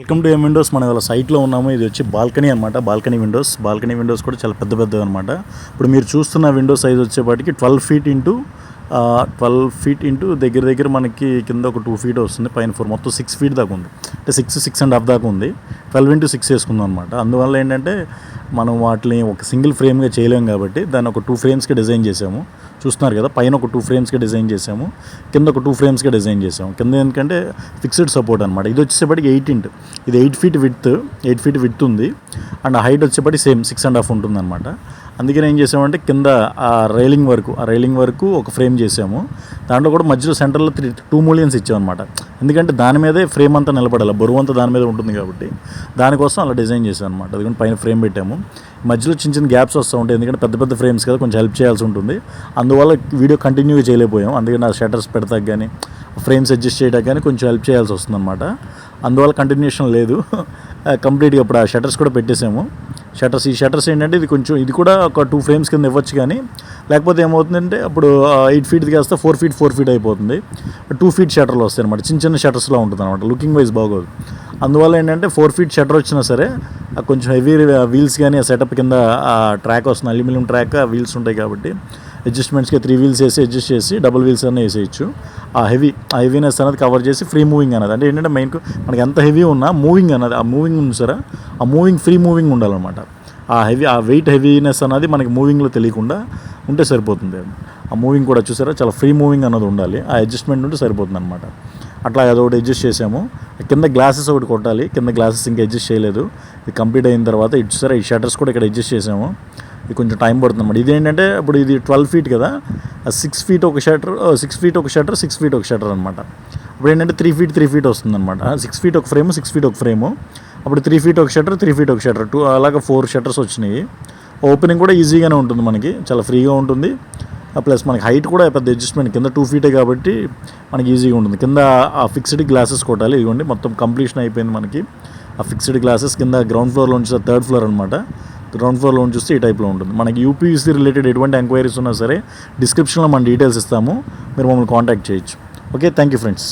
Welcome to Windows. మనం ఇలా సైట్లో ఉన్నాము. ఇది వచ్చి బాల్కనీ అనమాట. బాల్కనీ విండోస్ కూడా చాలా పెద్దవి అనమాట. ఇప్పుడు మీరు చూస్తున్న విండో సైజ్ వచ్చేపాటికి 12 ఫీట్ ఇంటూ దగ్గర మనకి కింద ఒక 2 ఫీట్ వస్తుంది, పైన 4, మొత్తం 6 ఫీట్ దాకా ఉంది. అంటే 6.5 దాకా ఉంది. 12 into 6 వేసుకుందాం అనమాట. అందువల్ల ఏంటంటే మనం వాటిని ఒక సింగిల్ ఫ్రేమ్గా చేయలేము కాబట్టి దాన్ని ఒక 2 ఫ్రేమ్స్కి డిజైన్ చేసాము. చూస్తున్నారు కదా, పైన ఒక 2 ఫ్రేమ్స్కి డిజైన్ చేసాము, కింద ఒక 2 ఫ్రేమ్స్కి డిజైన్ చేసాము. కింద ఎందుకంటే ఫిక్స్డ్ సపోర్ట్ అనమాట. ఇది వచ్చేసరికి 8 ఇది 8 ఫీట్ విడ్త్ ఉంది. అండ్ హైట్ వచ్చేప్పటికి సేమ్ 6.5 ఉంటుంది అనమాట. అందుకని ఏం చేసామంటే కింద ఆ రైలింగ్ వరకు ఒక ఫ్రేమ్ చేసాము. దాంట్లో కూడా మధ్యలో సెంటర్లో 2 మూలియన్స్ ఇచ్చామన్నమాట. ఎందుకంటే దాని మీదే ఫ్రేమ్ అంతా నిలబడాలి, బరువు అంతా దాని మీద ఉంటుంది కాబట్టి దానికోసం అలా డిజైన్ చేసాం అనమాట. అందుకని పైన ఫ్రేమ్ పెట్టాము. మధ్యలో చిన్న గ్యాప్స్ వస్తూ ఉంటాయి, ఎందుకంటే పెద్ద ఫ్రేమ్స్ కదా, కొంచెం హెల్ప్ చేయాల్సి ఉంటుంది. అందువల్ల వీడియో కంటిన్యూగా చేయలేకపోయాం. అందుకని ఆ షట్టర్స్ పెడతాక కానీ ఫ్రేమ్స్ అడ్జస్ట్ చేయడానికి కానీ కొంచెం హెల్ప్ చేయాల్సి వస్తుంది అనమాట. అందువల్ల కంటిన్యూషన్ లేదు. కంప్లీట్గా ఇప్పుడు ఆ షట్టర్స్ కూడా పెట్టేసాము. ఈ షట్టర్స్ ఏంటంటే ఇది కూడా ఒక 2 ఫ్రేమ్స్ కింద ఇవ్వచ్చు, కానీ లేకపోతే ఏమవుతుందంటే అప్పుడు 8 ఫీట్ది కాస్త 4 ఫీట్ అయిపోతుంది. 2 ఫీట్ షట్టర్లు వస్తాయి అనమాట. చిన్న షట్టర్స్లో ఉంటుంది అనమాట. లుకింగ్ వైజ్ బాగోదు. అందువల్ల ఏంటంటే 4 ఫీట్ షట్టర్ వచ్చినా సరే కొంచెం హెవీ వీల్స్ కానీ ఆ సెటప్ కింద ఆ ట్రాక్ వస్తుంది, అల్యూమినియం ట్రాక్, ఆ వీల్స్ ఉంటాయి కాబట్టి అడ్జస్ట్మెంట్స్కి 3 వీల్స్ వేసి అడ్జస్ట్ చేసి డబుల్ వీల్స్ అన్నీ వేసేయచ్చు. ఆ హెవీనెస్ అనేది కవర్ చేసి ఫ్రీ మూవింగ్ అనేది, అంటే ఏంటంటే మెయిన్ మనకి ఎంత హెవీ ఉన్నా మూవింగ్ అనేది, ఆ మూవింగ్ ఉంది సరే, ఆ ఫ్రీ మూవింగ్ ఉండాలన్నమాట. ఆ వెయిట్ హెవీనెస్ అనేది మనకి మూవింగ్లో తెలియకుండా ఉంటే సరిపోతుంది. ఆ మూవింగ్ కూడా చూసారా, చాలా ఫ్రీ మూవింగ్ అన్నది ఉండాలి. ఆ అడ్జస్ట్మెంట్ ఉంటే సరిపోతుంది అనమాట. అట్లా అదొకటి అడ్జస్ట్ చేసాము. కింద గ్లాసెస్ ఒకటి కొట్టాలి. కింద గ్లాసెస్ ఇంకా అడ్జస్ట్ చేయలేదు. ఇది కంప్లీట్ అయిన తర్వాత ఇటు సరే ఈ షట్టర్స్ కూడా ఇక్కడ అడ్జస్ట్ చేసాము. ఇది కొంచెం టైం పడుతుంది అన్నమాట. ఇది ఏంటంటే ఇప్పుడు ఇది 12 ఫీట్ కదా, 6 ఫీట్ ఒక షట్టర్, 6 ఫీట్ ఒక షట్టర్ అనమాట. ఇప్పుడు ఏంటంటే 3 ఫీట్ వస్తుంది అనమాట. 6 ఫీట్ ఒక ఫ్రేము, అప్పుడు 3 ఫీట్ ఒక షట్టర్, 2 అలాగా 4 షట్టర్స్ వచ్చినాయి. ఓపెనింగ్ కూడా ఈజీగానే ఉంటుంది, మనకి చాలా ఫ్రీగా ఉంటుంది. ప్లస్ మనకి హైట్ కూడా పెద్ద అడ్జస్ట్మెంట్, కింద 2 ఫీటే కాబట్టి మనకి ఈజీగా ఉంటుంది. కింద ఆ ఫిక్స్డ్ గ్లాసెస్ కొట్టాలి. ఇదిగోండి మొత్తం కంప్లీషన్ అయిపోయింది మనకి. ఆ ఫిక్స్డ్ గ్లాసెస్ కింద గ్రౌండ్ ఫ్లోర్లో నుంచి 3rd ఫ్లోర్ అనమాట. గ్రౌండ్ ఫ్లోర్లో చూస్తే ఈ టైప్లో ఉంటుంది. మనకి యూపీవీసీ రిలేటెడ్ ఎటువంటి ఎంక్వైరీస్ ఉన్నా సరే డిస్క్రిప్షన్లో మన డీటెయిల్స్ ఇస్తాము, మీరు మమ్మల్ని కాంటాక్ట్ చేయొచ్చు. Okay, thank you friends.